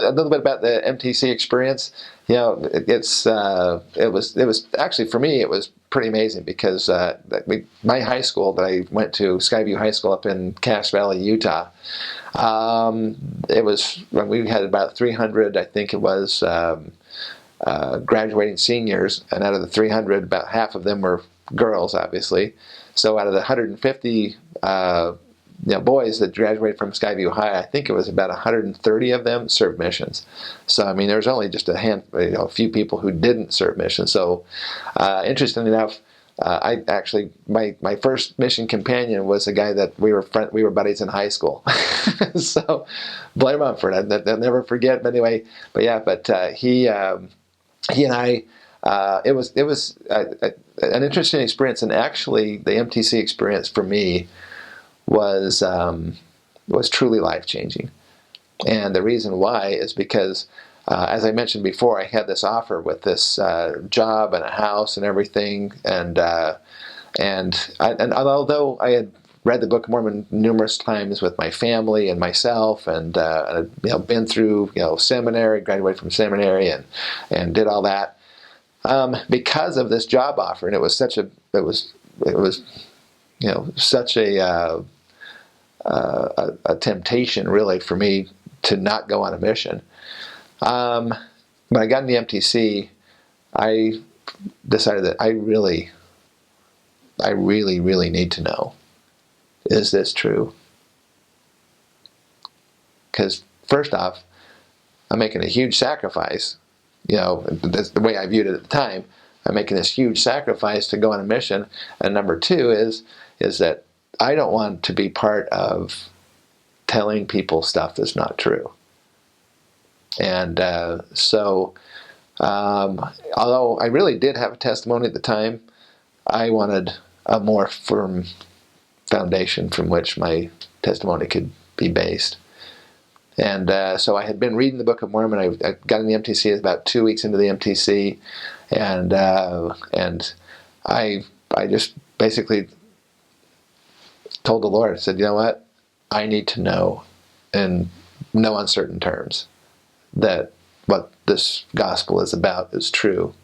a little bit about the MTC experience. You know, it was actually, for me, it was pretty amazing because my high school that I went to, Skyview High School up in Cache Valley, Utah. It was when we had about 300, I think it was, graduating seniors, and out of the 300, about half of them were girls, obviously. So out of the 150 boys that graduated from Skyview High, I think it was about 130 of them served missions. So I mean, there was only just a few people who didn't serve missions. So interestingly enough, I actually my first mission companion was a guy that we were buddies in high school. So blame him for that. I'll never forget. But anyway, he and I. It was an interesting experience, and actually, the MTC experience for me was truly life-changing. And the reason why is because, as I mentioned before, I had this offer with this job and a house and everything, and although I had read the Book of Mormon numerous times with my family and myself, and been through seminary, graduated from seminary, and did all that. Because of this job offer, and it was such a temptation, really, for me to not go on a mission. When I got in the MTC, I decided that I really need to know, is this true? Because first off, I'm making a huge sacrifice. That's the way I viewed it at the time. I'm making this huge sacrifice to go on a mission. And number two is that I don't want to be part of telling people stuff that's not true. And so although I really did have a testimony at the time, I wanted a more firm foundation from which my testimony could be based. And so I had been reading the Book of Mormon. I got in the MTC about 2 weeks into the MTC, and I just basically told the Lord, I said, you know what? I need to know in no uncertain terms that what this gospel is about is true,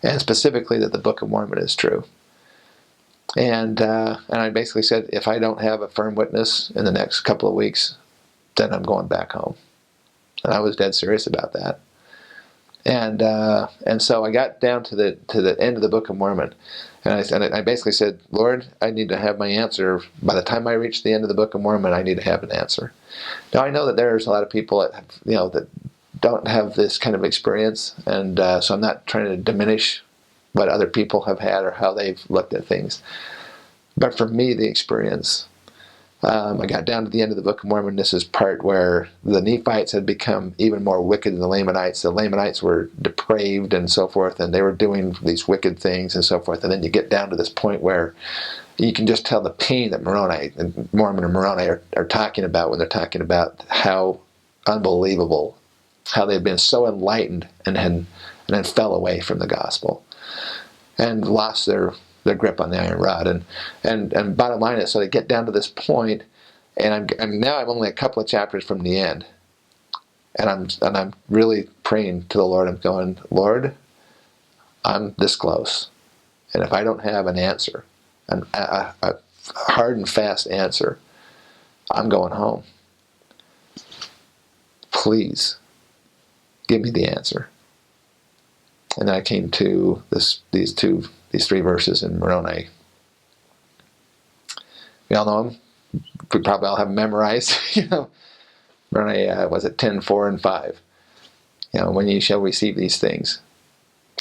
and specifically that the Book of Mormon is true. And I basically said, if I don't have a firm witness in the next couple of weeks, then I'm going back home. And I was dead serious about that. And so I got down to the end of the Book of Mormon, and I basically said, Lord, I need to have my answer. By the time I reach the end of the Book of Mormon, I need to have an answer. Now I know that there's a lot of people that that don't have this kind of experience, and so I'm not trying to diminish what other people have had or how they've looked at things. But for me, the experience, I got down to the end of the Book of Mormon. This is part where the Nephites had become even more wicked than the Lamanites. The Lamanites were depraved and so forth, and they were doing these wicked things and so forth. And then you get down to this point where you can just tell the pain that Mormon and Moroni are talking about when they're talking about how unbelievable, how they've been so enlightened and then fell away from the gospel and lost their grip on the iron rod. And bottom line is, so they get down to this point, and now I'm only a couple of chapters from the end, and I'm really praying to the Lord. I'm going, Lord, I'm this close, and if I don't have an answer, a hard and fast answer, I'm going home. Please give me the answer. And then I came to these three verses in Moroni. We all know them. We probably all have them memorized. Moroni, was it 10, 4, and 5? When you shall receive these things,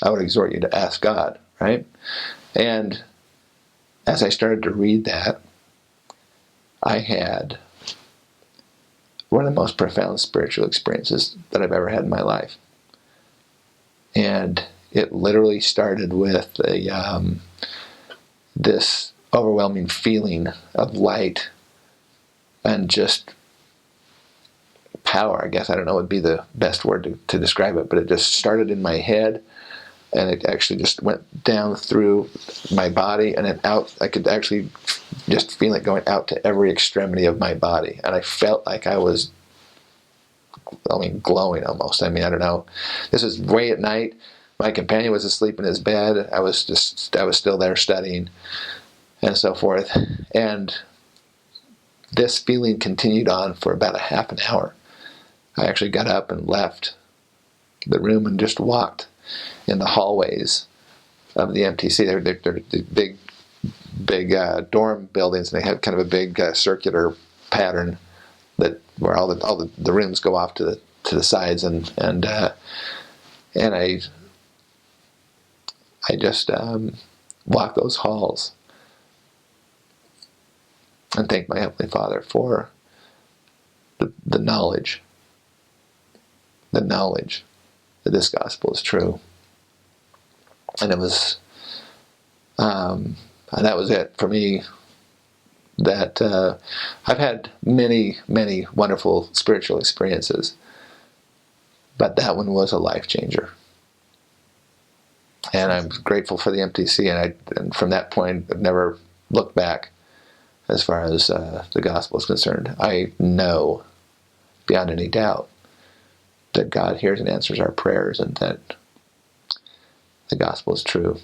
I would exhort you to ask God, right? And as I started to read that, I had one of the most profound spiritual experiences that I've ever had in my life. And it literally started with this overwhelming feeling of light and just power, I guess. I don't know would be the best word to describe it, but it just started in my head, and it actually just went down through my body and then out. I could actually just feel it going out to every extremity of my body, and I felt like I was glowing almost. I don't know. This was way at night. My companion was asleep in his bed. I was still there studying and so forth. And this feeling continued on for about a half an hour. I actually got up and left the room and just walked in the hallways of the MTC. They're big dorm buildings, and they have kind of a big circular pattern where all the rooms go off to the sides, and I just walked those halls and thanked my Heavenly Father for the knowledge that this gospel is true. And it was, and that was it for me. That I've had many, many wonderful spiritual experiences, but that one was a life changer. And I'm grateful for the MTC, and from that point, I've never looked back as far as the gospel is concerned. I know beyond any doubt that God hears and answers our prayers, and that the gospel is true.